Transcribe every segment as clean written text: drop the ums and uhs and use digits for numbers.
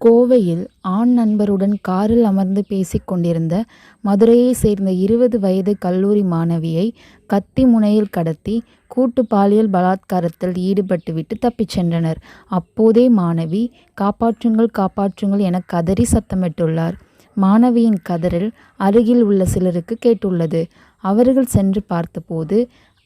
கோவையில் ஆண் நண்பருடன் காரில் அமர்ந்து பேசிக் கொண்டிருந்த மதுரையைச் சேர்ந்த 20 வயது கல்லூரி மாணவியை கத்தி முனையில் கடத்தி கூட்டு பாலியல் பலாத்காரத்தில் ஈடுபட்டுவிட்டு தப்பிச் சென்றனர். அப்போதே மாணவி காப்பாற்றுங்கள் காப்பாற்றுங்கள் என கதறி சத்தமிட்டுள்ளார். மாணவியின் கதறல் அருகில் உள்ள சிலருக்கு கேட்டுள்ளது. அவர்கள் சென்று பார்த்தபோது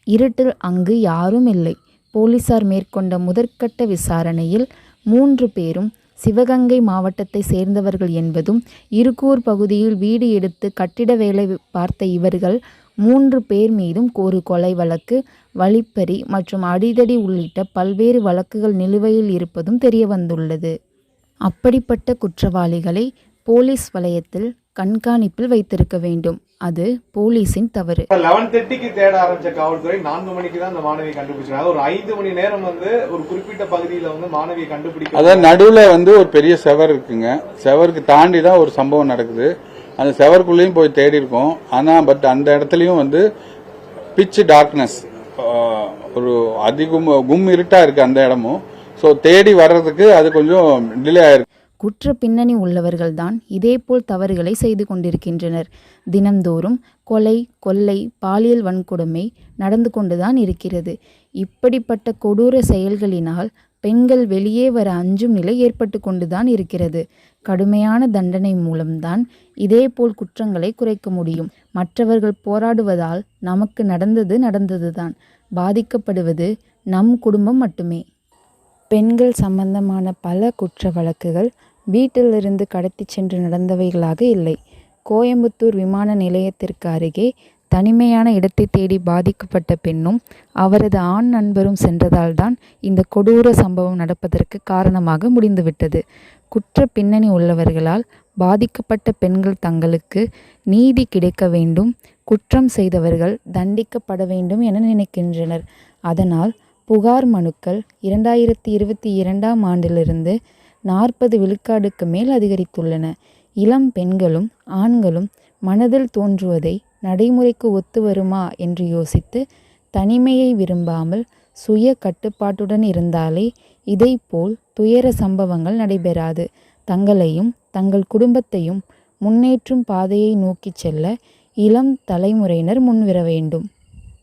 இருட்டில் அங்கு யாரும் இல்லை. போலீசார் மேற்கொண்ட முதற்கட்ட விசாரணையில் 3 பேரும் சிவகங்கை மாவட்டத்தை சேர்ந்தவர்கள் என்பதும், இருகூர் பகுதியில் வீடு எடுத்து கட்டிட வேலை பார்த்த இவர்கள் 3 பேர் மீதும் ஒரு கொலை வழக்கு, வழிப்பறி மற்றும் அடிதடி உள்ளிட்ட பல்வேறு வழக்குகள் நிலுவையில் இருப்பதும் தெரியவந்துள்ளது. அப்படிப்பட்ட குற்றவாளிகளை போலீஸ் வலயத்தில் கண்காணிப்பில் வைத்திருக்க வேண்டும். அது போலீசின் தவறு. 11:30க்கு தேட ஆரம்பிச்ச காவல்துறை 4 மணிக்கு தான் அந்த மாணவியை கண்டுபிடிச்சாங்க. ஒரு 5 மணி நேரம் ஒரு குறிப்பிட்ட பகுதியில மாணவியை கண்டுபிடிக்க, அதாவது நடுவுல ஒரு பெரிய செவர் இருக்குங்க. செவருக்கு தாண்டி தான் ஒரு சம்பவம் நடக்குது. அந்த செவருக்குள்ளேயும் போய் தேடி இருக்கோம். ஆனா அந்த இடத்துலயும் பிட்ச் டார்க்னஸ், ஒரு கும் இருட்டா இருக்கு அந்த இடமும். சோ தேடி வர்றதுக்கு அது கொஞ்சம் டிலே ஆயிருக்கு. குற்ற பின்னணி உள்ளவர்கள்தான் இதேபோல் தவறுகளை செய்து கொண்டிருக்கின்றனர். தினம்தோறும் கொலை, கொள்ளை, பாலியல் வன்கொடுமை நடந்து கொண்டுதான் இருக்கிறது. இப்படிப்பட்ட கொடூர செயல்களினால் பெண்கள் வெளியே வர அஞ்சும் நிலை ஏற்பட்டு கொண்டுதான் இருக்கிறது. கடுமையான தண்டனை மூலம்தான் இதேபோல் குற்றங்களை குறைக்க முடியும். மற்றவர்கள் போராடுவதால் நமக்கு நடந்ததுதான். பாதிக்கப்படுவது நம் குடும்பம் மட்டுமே. பெண்கள் சம்பந்தமான பல குற்ற வழக்குகள் வீட்டிலிருந்து கடத்தி சென்று நடந்தவைகளாக இல்லை. கோயம்புத்தூர் விமான நிலையத்திற்கு அருகே தனிமையான இடத்தை தேடி பாதிக்கப்பட்ட பெண்ணும் அவரது ஆண் நண்பரும் சென்றதால்தான் இந்த கொடூர சம்பவம் நடப்பதற்கு காரணமாக முடிந்துவிட்டது. குற்ற பின்னணி உள்ளவர்களால் பாதிக்கப்பட்ட பெண்கள் தங்களுக்கு நீதி கிடைக்க வேண்டும், குற்றம் செய்தவர்கள் தண்டிக்கப்பட வேண்டும் என நினைக்கின்றனர். அதனால் புகார் மனுக்கள் 2022ஆம் ஆண்டிலிருந்து 40 விழுக்காடுக்கு மேல் அதிகரித்துள்ளன. இளம் பெண்களும் ஆண்களும் மனதில் தோன்றுவதை நடைமுறைக்கு ஒத்து வருமா என்று யோசித்து தனிமையை விரும்பாமல் சுய கட்டுப்பாட்டுடன் இருந்தாலே இதைப்போல் துயர சம்பவங்கள் நடைபெறாது. தங்களையும் தங்கள் குடும்பத்தையும் முன்னேற்றும் பாதையை நோக்கி செல்ல இளம் தலைமுறையினர் முன்வர வேண்டும்.